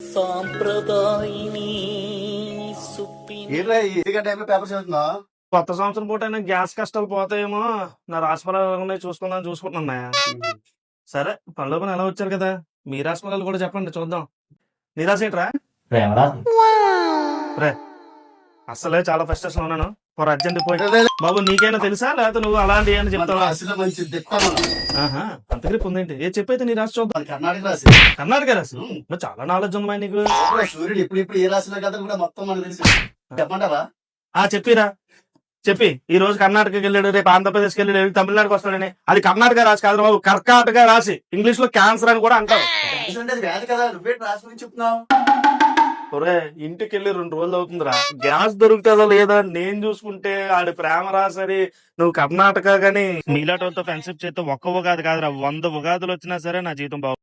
సాంప్రదాయిని paper చదువుతున్నావు? కొత్త సంవత్సరం పూట అయినా గ్యాస్ కష్టాలు పోతాయేమో నా రాశిఫలాలు చూసుకుంటున్నా. సరే పనిలో పని ఎలా వచ్చారు కదా, మీ రాశిఫలాలు కూడా చెప్పండి చూద్దాం. నీ రాశి ఏంట్రా? రే అసలే చాలా ఫ్రస్ట్రేషన్ ఉన్నాను. ఫర్ అర్జెంట్ పోయి బాబు నీకైనా తెలుసా లేకపోతే నువ్వు అలాంటి అని చెప్తావా? ఆహా, అంత గ్రిప్ ఉందేంటి? ఏ చెప్పైతే నీ రాశి చూద్దాం. కర్ణాటక రాశి. కర్ణాటక రాశి మరి చాలా నాలెడ్జ్ ఉంది మరి నీకు. సూర్యుడు ఇప్పుడు ఏ రాశిలో కదా కూడా మొత్తం మనకు తెలుసు. చెప్పంటావా? చెప్పిరా చెప్పి. ఈ రోజు కర్ణాటకకి వెళ్ళాడు, రేపు ఆంధ్రప్రదేశ్కి వెళ్ళాడు, తమిళనాడుకి వస్తాడని. అది కర్ణాటక రాశి కాదు బాబు, కర్కాటక రాశి. ఇంగ్లీష్ లో క్యాన్సర్ అని కూడా అంటారు. వ్యాధి కదా, నువ్వే రాశి గురించి చెప్తున్నావు. ఒరే ఇంటికి వెళ్ళి 2 రోజులు అవుతుందిరా, గ్యాస్ దొరుకుతుందో లేదా నేను చూసుకుంటే ఆడి ప్రేమ రాసరి. నువ్వు కర్ణాటక గాని మీలాటోతో ఫ్రెండ్షిప్ చేస్తే ఒక్క ఉగాది కాదురా, 100 ఉగాదులు వచ్చినా సరే నా జీవితం బాగు.